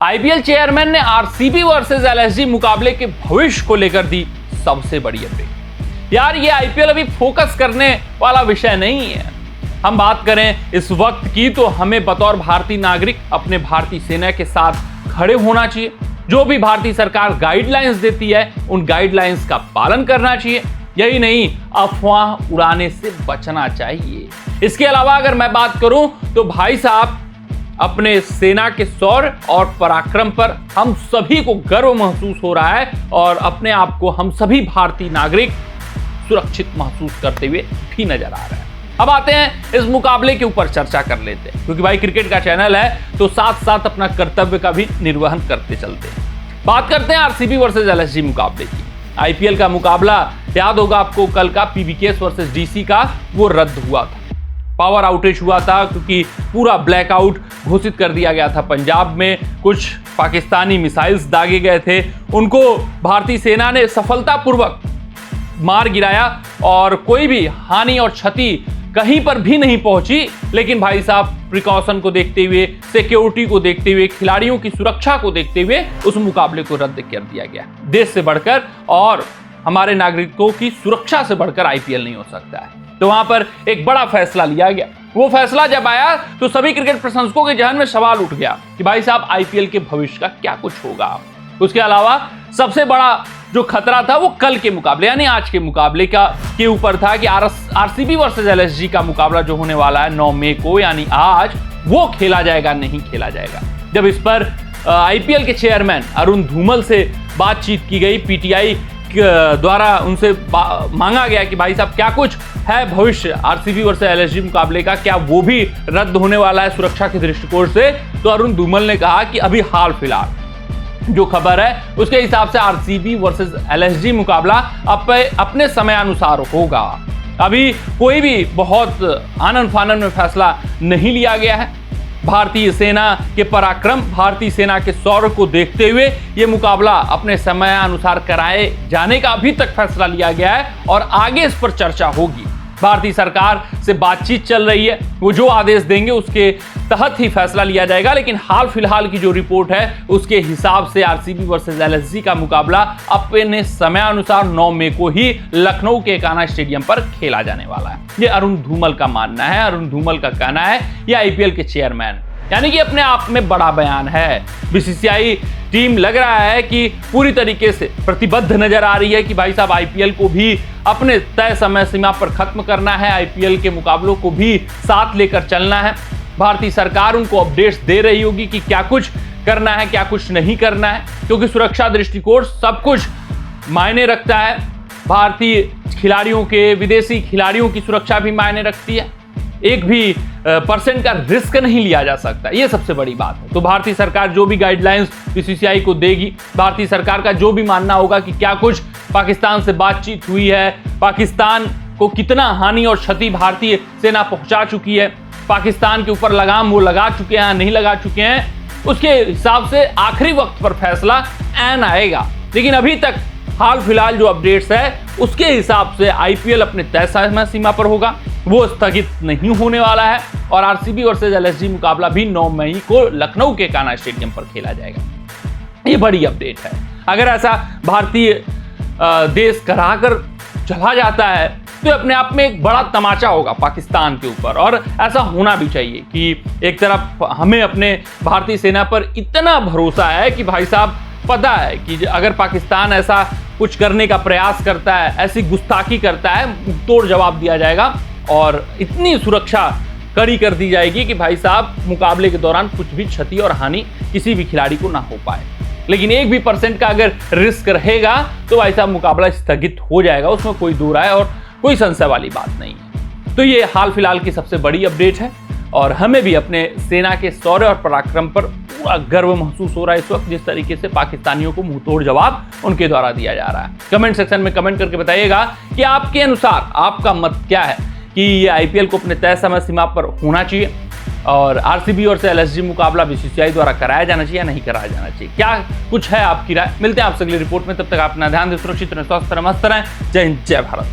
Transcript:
IPL chairman ने RCB versus LSG मुकाबले के भविष्य को लेकर दी सबसे बड़ी अपडेट। यार ये आईपीएल अभी फोकस करने वाला विषय नहीं है। हम बात करें इस वक्त की तो हमें बतौर भारतीय नागरिक अपने भारतीय सेना के साथ खड़े होना चाहिए। जो भी भारतीय सरकार गाइडलाइंस देती है उन गाइडलाइंस का पालन करना चाहिए। यही नहीं, अफवाह उड़ाने से बचना चाहिए। इसके अलावा अगर मैं बात करूं तो भाई साहब, अपने सेना के शौर्य और पराक्रम पर हम सभी को गर्व महसूस हो रहा है और अपने आप को हम सभी भारतीय नागरिक सुरक्षित महसूस करते हुए भी नजर आ रहे हैं। अब आते हैं इस मुकाबले के ऊपर चर्चा कर लेते हैं, क्योंकि भाई क्रिकेट का चैनल है तो साथ साथ अपना कर्तव्य का भी निर्वहन करते चलते हैं। बात करते हैं आरसीबी वर्सेस एलएसजी मुकाबले की। आईपीएल का मुकाबला याद होगा आपको, कल का पीवीकेएस वर्सेस डीसी का वो रद्द हुआ था। पावर आउटेज हुआ था क्योंकि पूरा ब्लैकआउट घोषित कर दिया गया था। पंजाब में कुछ पाकिस्तानी मिसाइल्स दागे गए थे, उनको भारतीय सेना ने सफलतापूर्वक मार गिराया और कोई भी हानि और क्षति कहीं पर भी नहीं पहुंची। लेकिन भाई साहब, प्रिकॉशन को देखते हुए, सिक्योरिटी को देखते हुए, खिलाड़ियों की सुरक्षा को देखते हुए उस मुकाबले को रद्द कर दिया गया। देश से बढ़कर और हमारे नागरिकों की सुरक्षा से बढ़कर आईपीएल नहीं हो सकता है। तो वहां पर एक बड़ा फैसला लिया गया। वो फैसला जब आया तो सभी क्रिकेट प्रशंसकों के जहन में सवाल उठ गया कि भाई साहब, आईपीएल के भविष्य का क्या कुछ होगा। उसके अलावा सबसे बड़ा जो खतरा था वो कल के मुकाबले यानी आज के मुकाबले के ऊपर था कि आरसीबी वर्सेस एलएसजी का मुकाबला जो होने वाला है 9 मई को यानी आज, वो खेला जाएगा नहीं खेला जाएगा। जब इस पर आईपीएल के चेयरमैन अरुण धूमल से बातचीत की गई, पीटीआई द्वारा उनसे मांगा गया कि भाई साहब क्या कुछ है भविष्य आरसीबी वर्सेस एलएसजी मुकाबले का, क्या वो भी रद्द होने वाला है सुरक्षा के दृष्टिकोण से, तो अरुण धूमल ने कहा कि अभी हाल फिलहाल जो खबर है उसके हिसाब से आरसीबी वर्सेस एलएसजी मुकाबला अपने समय अनुसार होगा। अभी कोई भी बहुत आनन फानन में फैसला नहीं लिया गया है। भारतीय सेना के पराक्रम, भारतीय सेना के शौर्य को देखते हुए यह मुकाबला अपने समय अनुसार कराए जाने का अभी तक फैसला लिया गया है और आगे इस पर चर्चा होगी। भारतीय सरकार से बातचीत चल रही है, वो जो आदेश देंगे उसके तहत ही फैसला लिया जाएगा। लेकिन हाल फिलहाल की जो रिपोर्ट है उसके हिसाब से आरसीबी वर्सेस एलएसजी का मुकाबला अपने समय अनुसार 9 मई को ही लखनऊ के कान्हा स्टेडियम पर खेला जाने वाला है। ये अरुण धूमल का मानना है, अरुण धूमल का कहना है। ये आईपीएल के चेयरमैन यानी कि अपने आप में बड़ा बयान है। बीसीसीआई टीम लग रहा है कि पूरी तरीके से प्रतिबद्ध नजर आ रही है कि भाई साहब, आईपीएल को भी अपने तय समय सीमा पर खत्म करना है, आईपीएल के मुकाबलों को भी साथ लेकर चलना है। भारतीय सरकार उनको अपडेट्स दे रही होगी कि क्या कुछ करना है, क्या कुछ नहीं करना है, क्योंकि सुरक्षा दृष्टिकोण सब कुछ मायने रखता है। भारतीय खिलाड़ियों के, विदेशी खिलाड़ियों की सुरक्षा भी मायने रखती है। एक भी % का रिस्क नहीं लिया जा सकता, ये सबसे बड़ी बात है। तो भारतीय सरकार जो भी गाइडलाइंस बीसीसीआई को देगी, भारतीय सरकार का जो भी मानना होगा कि क्या कुछ पाकिस्तान से बातचीत हुई है, पाकिस्तान को कितना हानि और क्षति भारतीय सेना पहुंचा चुकी है, पाकिस्तान के ऊपर लगाम वो लगा चुके हैं नहीं लगा चुके हैं, उसके हिसाब से आखिरी वक्त पर फैसला ऐन आएगा। लेकिन अभी तक हाल फिलहाल जो अपडेट्स है उसके हिसाब से आईपीएल अपने तय समय सीमा पर होगा, वो स्थगित नहीं होने वाला है और आरसीबी वर्सेस एलएसजी मुकाबला भी 9 मई को लखनऊ के कान्हा स्टेडियम पर खेला जाएगा। ये बड़ी अपडेट है। अगर ऐसा भारतीय देश कराकर चला जाता है तो अपने आप में एक बड़ा तमाचा होगा पाकिस्तान के ऊपर, और ऐसा होना भी चाहिए कि एक तरफ हमें अपने भारतीय सेना पर इतना भरोसा है कि भाई साहब, पता है कि अगर पाकिस्तान ऐसा कुछ करने का प्रयास करता है, ऐसी गुस्ताखी करता है, तोड़ जवाब दिया जाएगा और इतनी सुरक्षा कड़ी कर दी जाएगी कि भाई साहब, मुकाबले के दौरान कुछ भी क्षति और हानि किसी भी खिलाड़ी को ना हो पाए। लेकिन एक भी % का अगर रिस्क रहेगा तो भाई साहब, मुकाबला स्थगित हो जाएगा, उसमें कोई दो राय और कोई संशय वाली बात नहीं है। तो ये हाल फिलहाल की सबसे बड़ी अपडेट है और हमें भी अपने सेना के शौर्य और पराक्रम पर पूरा गर्व महसूस हो रहा है इस वक्त, जिस तरीके से पाकिस्तानियों को मुंहतोड़ जवाब उनके द्वारा दिया जा रहा है। कमेंट सेक्शन में कमेंट करके बताइएगा कि आपके अनुसार आपका मत क्या है कि ये आईपीएल को अपने तय समय सीमा पर होना चाहिए और आरसीबी और एलएसजी मुकाबला बीसीसीआई द्वारा कराया जाना चाहिए या नहीं कराया जाना चाहिए। क्या कुछ है आपकी राय? मिलते हैं आपसे अगली रिपोर्ट में, तब तक अपना ध्यान दें, सुरक्षित रहें, स्वस्थ रहें, मस्त रहें। जय हिंद, जय भारत।